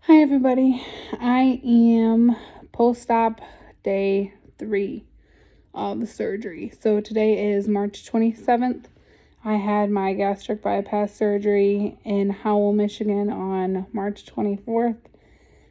Hi, everybody. I am post-op day 3 of the surgery. So today is March 27th. I had my gastric bypass surgery in Howell, Michigan on March 24th.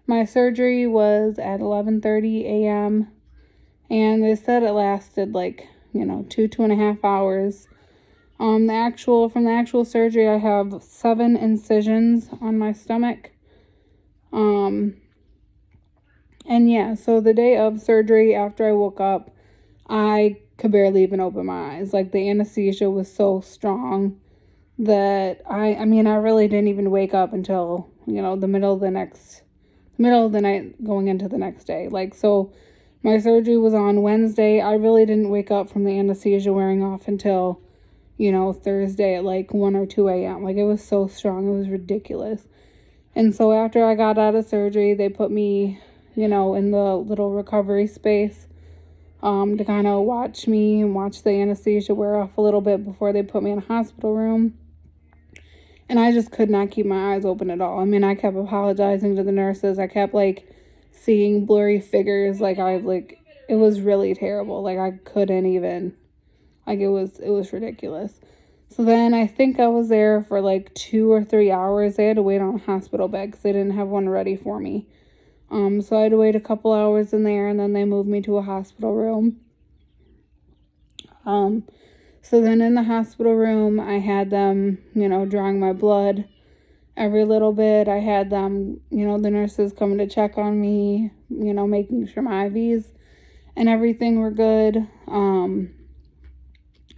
My surgery was at 11:30 a.m. and they said it lasted 2.5 hours. From the actual surgery, I have 7 incisions on my stomach. And yeah, so the day of surgery, after I woke up, I could barely even open my eyes. Like, the anesthesia was so strong that I really didn't even wake up until, the middle of the night going into the next day. So my surgery was on Wednesday. I really didn't wake up from the anesthesia wearing off until, Thursday at 1 or 2 a.m. It was so strong. It was ridiculous. And so after I got out of surgery, they put me, in the little recovery space to kind of watch me and watch the anesthesia wear off a little bit before they put me in a hospital room. And I just could not keep my eyes open at all. I kept apologizing to the nurses. I kept seeing blurry figures. It was really terrible. I couldn't even, it was ridiculous. So then I think I was there for 2 or 3 hours. They had to wait on a hospital bed because they didn't have one ready for me. So I had to wait a couple hours in there, and then they moved me to a hospital room. So then in the hospital room, I had them, drawing my blood every little bit. I had them, the nurses coming to check on me, making sure my IVs and everything were good.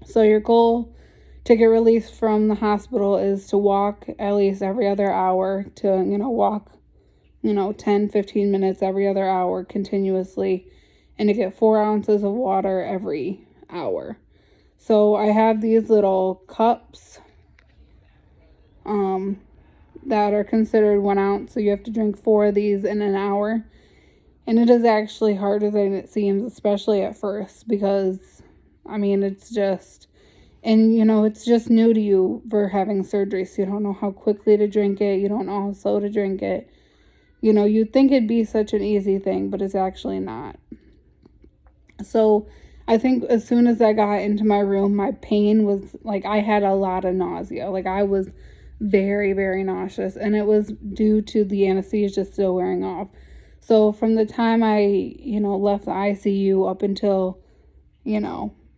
So your goal to get released from the hospital is to walk at least every other hour, to, walk 10, 15 minutes every other hour continuously, and to get 4 ounces of water every hour. So I have these little cups that are considered 1 ounce. So you have to drink 4 of these in an hour. And it is actually harder than it seems, especially at first, because, it's just, and, it's just new to you for having surgery. So you don't know how quickly to drink it. You don't know how slow to drink it. You'd think it'd be such an easy thing, but it's actually not. So I think as soon as I got into my room, my pain was I had a lot of nausea. I was very, very nauseous, and it was due to the anesthesia still wearing off. So from the time I, left the ICU up until,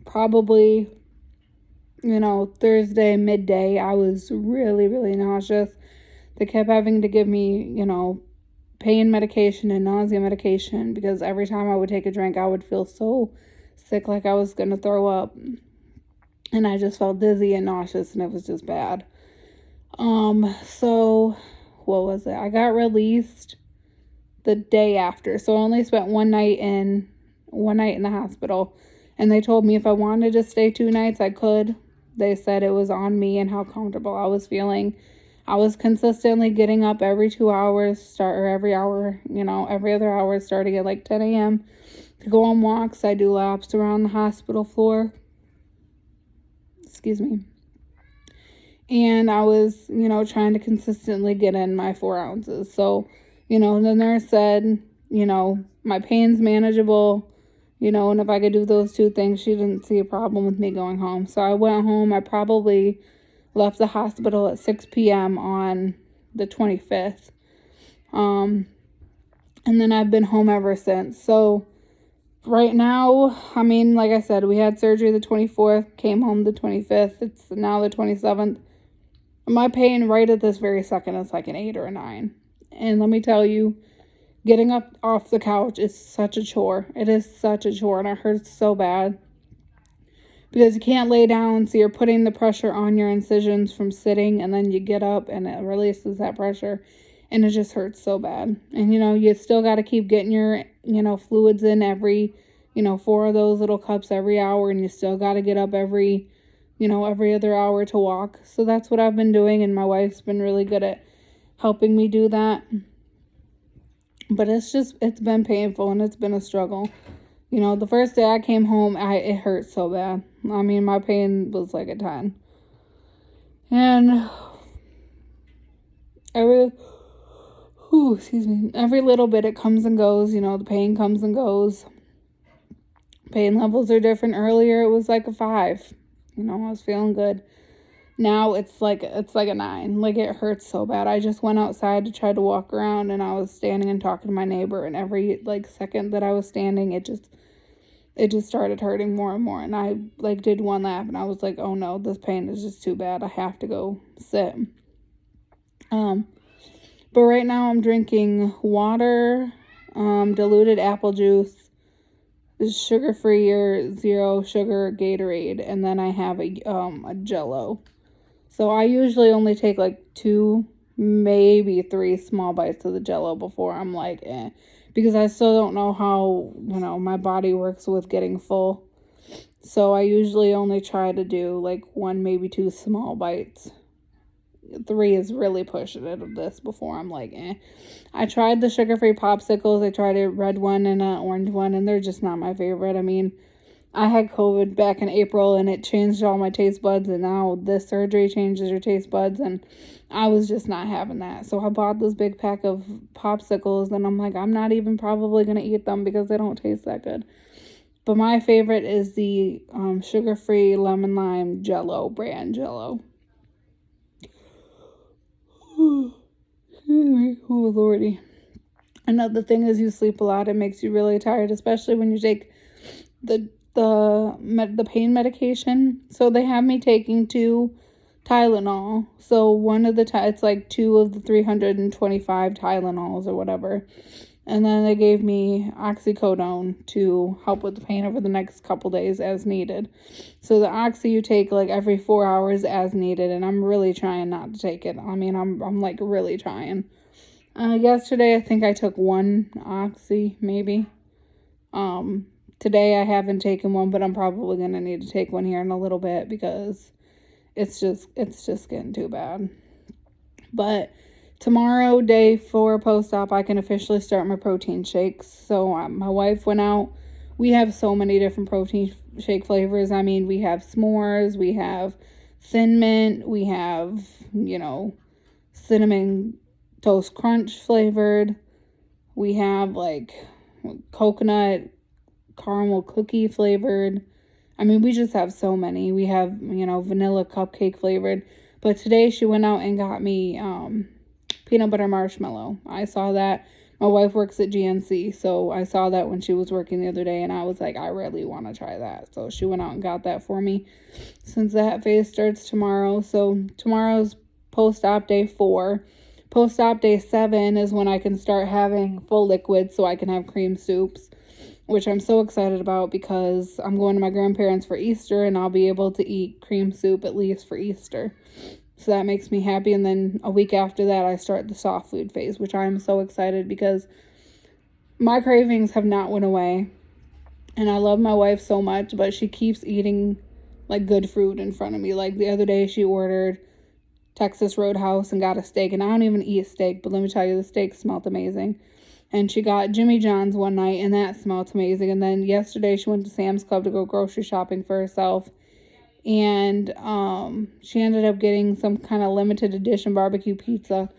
probably, Thursday midday, I was really, really nauseous. They kept having to give me, pain medication and nausea medication, because every time I would take a drink, I would feel so sick, like I was going to throw up. And I just felt dizzy and nauseous, and it was just bad. So what was it? I got released the day after. So I only spent one night in the hospital, and they told me if I wanted to stay 2 nights, I could. They said it was on me and how comfortable I was feeling. I was consistently getting up every 2 hours, every hour, every other hour, starting at 10 a.m. to go on walks. I do laps around the hospital floor. Excuse me. And I was, trying to consistently get in my 4 ounces. So, the nurse said, my pain's manageable, and if I could do those 2 things, she didn't see a problem with me going home. So I went home. I probably left the hospital at 6 p.m. on the 25th. And then I've been home ever since. So right now, like I said, we had surgery the 24th, came home the 25th. It's now the 27th. My pain right at this very second is an 8 or a 9. And let me tell you, getting up off the couch is such a chore. It is such a chore, and it hurts so bad. Because you can't lay down, so you're putting the pressure on your incisions from sitting, and then you get up and it releases that pressure, and it just hurts so bad. And, you still got to keep getting your, fluids in every, 4 of those little cups every hour, and you still got to get up every other hour to walk. So that's what I've been doing, and my wife's been really good at helping me do that. But it's been painful, and it's been a struggle. The first day I came home, it hurt so bad. My pain was a 10. And I really, Excuse me. Every little bit it comes and goes, the pain comes and goes. Pain levels are different. Earlier it was like a 5. I was feeling good. Now it's like a 9. Like, it hurts so bad. I just went outside to try to walk around, and I was standing and talking to my neighbor, and every second that I was standing, it just started hurting more and more. And I did one lap, and I was like, oh no, this pain is just too bad. I have to go sit. But right now I'm drinking water, diluted apple juice, sugar-free or zero sugar Gatorade, and then I have a Jello. So I usually only take 2, maybe 3 small bites of the Jello before I'm like, because I still don't know how, my body works with getting full. So I usually only try to do 1, maybe 2 small bites. 3 is really pushing it of this before I'm like, I tried the sugar-free popsicles. I tried a red one and an orange one, and they're just not my favorite. I mean, I had COVID back in April, and it changed all my taste buds, and now this surgery changes your taste buds, and I was just not having that. So I bought this big pack of popsicles, and I'm like, I'm not even probably going to eat them because they don't taste that good. But my favorite is the sugar-free lemon lime Jello brand Jello. Excuse me. Oh, Lordy. Another thing is you sleep a lot. It makes you really tired, especially when you take the pain medication. So they have me taking 2 Tylenol. So one of it's 2 of the 325 Tylenols or whatever. And then they gave me oxycodone to help with the pain over the next couple days as needed. So the oxy you take every 4 hours as needed, and I'm really trying not to take it. I mean, I'm really trying. Yesterday I think I took 1 oxy, maybe. Today I haven't taken one, but I'm probably going to need to take one here in a little bit because it's just getting too bad. But tomorrow, day 4 post-op, I can officially start my protein shakes. So my wife went out. We have so many different protein shake flavors. I mean, we have s'mores, we have Thin Mint, we have, Cinnamon Toast Crunch flavored. We have coconut caramel cookie flavored. I mean, we just have so many. We have, vanilla cupcake flavored. But today she went out and got me peanut butter marshmallow. I saw that. My wife works at GNC, so I saw that when she was working the other day, and I was like, I really want to try that. So she went out and got that for me since that phase starts tomorrow. So tomorrow's post-op day 4. Post-op day 7 is when I can start having full liquids so I can have cream soups, which I'm so excited about because I'm going to my grandparents for Easter, and I'll be able to eat cream soup at least for Easter. So that makes me happy. And then a week after that, I start the soft food phase, which I'm so excited because my cravings have not went away. And I love my wife so much, but she keeps eating good food in front of me. Like the other day, she ordered Texas Roadhouse and got a steak. And I don't even eat steak, but let me tell you, the steak smelled amazing. And she got Jimmy John's one night, and that smelled amazing. And then yesterday, she went to Sam's Club to go grocery shopping for herself. And she ended up getting some kind of limited edition barbecue pizza.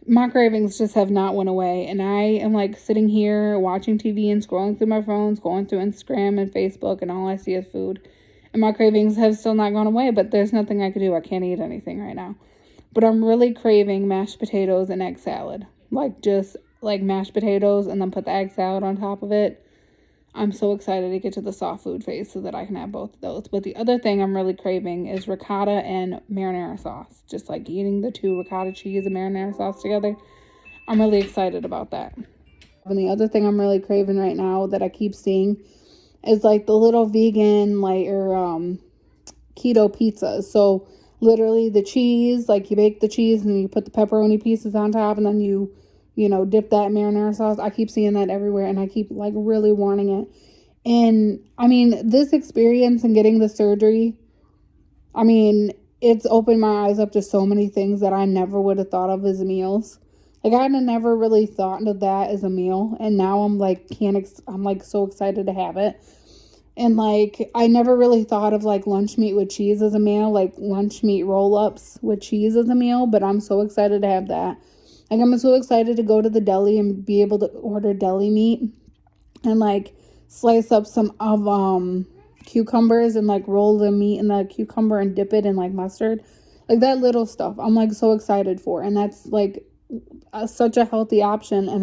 My cravings just have not went away. And I am sitting here watching TV and scrolling through my phone, going through Instagram and Facebook, and all I see is food. And my cravings have still not gone away, but there's nothing I could do. I can't eat anything right now. But I'm really craving mashed potatoes and egg salad. Just mashed potatoes and then put the egg salad on top of it. I'm so excited to get to the soft food phase so that I can have both of those. But the other thing I'm really craving is ricotta and marinara sauce. Just eating the 2 ricotta cheese and marinara sauce together. I'm really excited about that. And the other thing I'm really craving right now that I keep seeing is the little vegan or keto pizzas. So literally the cheese, you bake the cheese and you put the pepperoni pieces on top, and then you dip that in marinara sauce. I keep seeing that everywhere, and I keep really wanting it. And I mean, this experience and getting the surgery, I mean, it's opened my eyes up to so many things that I never would have thought of as meals. I never really thought of that as a meal, and now I'm I'm so excited to have it. And I never really thought of lunch meat with cheese as a meal, lunch meat roll-ups with cheese as a meal, but I'm so excited to have that. Like, I'm so excited to go to the deli and be able to order deli meat and like slice up some of cucumbers and like roll the meat in the cucumber and dip it in like mustard. Like that little stuff I'm like so excited for, and that's like such a healthy option. And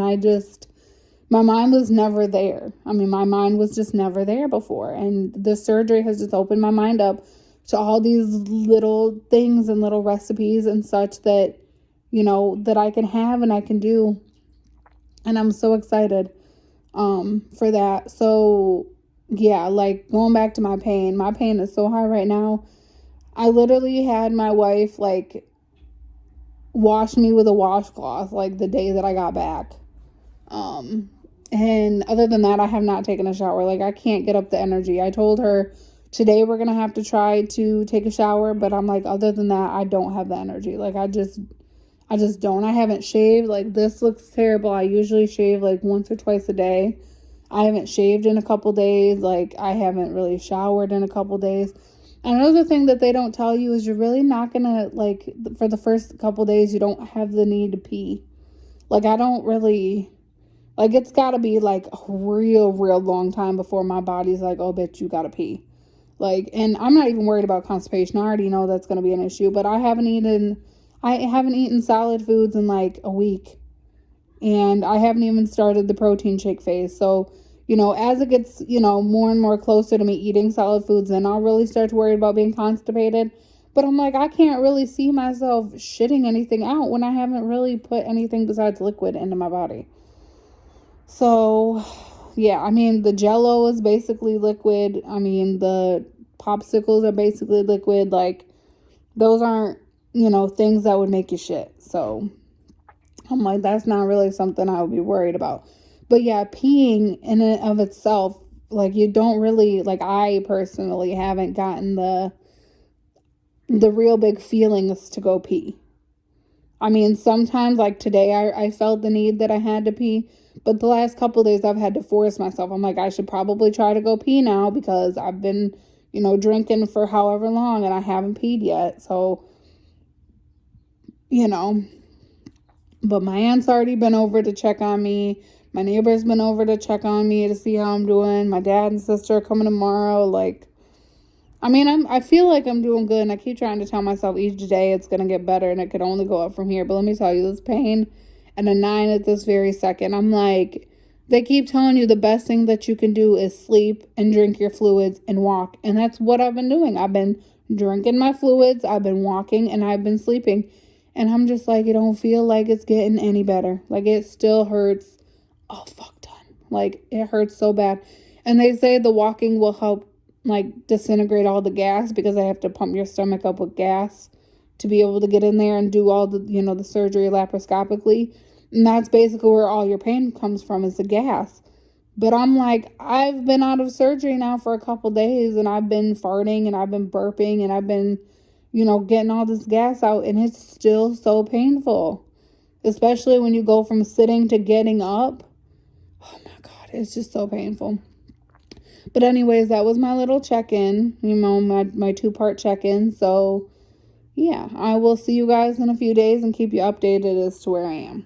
my mind was never there. I mean, my mind was just never there before, and the surgery has just opened my mind up to all these little things and little recipes and such that that I can have and I can do. And I'm so excited for that. So yeah, like going back to my pain is so high right now. I literally had my wife like wash me with a washcloth like the day that I got back. And other than that, I have not taken a shower. Like, I can't get up the energy. I told her today we're gonna have to try to take a shower, but I'm like, other than that, I don't have the energy. Like, I just don't. I haven't shaved. Like, this looks terrible. I usually shave like once or twice a day. I haven't shaved in a couple days. Like, I haven't really showered in a couple days. Another thing that they don't tell you is you're really not gonna, like, for the first couple days, you don't have the need to pee. Like, I don't really, like, it's gotta be like a real long time before my body's like, oh, bitch, you gotta pee. Like, and I'm not even worried about constipation. I already know that's gonna be an issue, but I haven't eaten solid foods in like a week. And I haven't even started the protein shake phase. So, as it gets, more and more closer to me eating solid foods, then I'll really start to worry about being constipated. But I'm like, I can't really see myself shitting anything out when I haven't really put anything besides liquid into my body. So, yeah, I mean, the Jell-O is basically liquid. I mean, the popsicles are basically liquid. Like, those aren't, things that would make you shit. So, I'm like, that's not really something I would be worried about. But yeah, peeing in and of itself, like, you don't really, like, I personally haven't gotten the real big feelings to go pee. I mean, sometimes, like today, I felt the need that I had to pee, but the last couple of days I've had to force myself. I'm like, I should probably try to go pee now because I've been, drinking for however long and I haven't peed yet. So, but my aunt's already been over to check on me. My neighbor's been over to check on me to see how I'm doing. My dad and sister are coming tomorrow. Like, I mean, I feel like I'm doing good, and I keep trying to tell myself each day it's going to get better, and it could only go up from here. But let me tell you, this pain and a 9 at this very second, I'm like, they keep telling you the best thing that you can do is sleep and drink your fluids and walk. And that's what I've been doing. I've been drinking my fluids, I've been walking, and I've been sleeping. And I'm just like, it don't feel like it's getting any better. Like, it still hurts a fuck ton. Like, it hurts so bad. And they say the walking will help like disintegrate all the gas because they have to pump your stomach up with gas to be able to get in there and do all the the surgery laparoscopically. And that's basically where all your pain comes from, is the gas. But I'm like, I've been out of surgery now for a couple days, and I've been farting and I've been burping and I've been getting all this gas out, and it's still so painful, especially when you go from sitting to getting up. Oh my god, it's just so painful. But anyways, that was my little check-in, my 2-part check-in. So yeah, I will see you guys in a few days and keep you updated as to where I am.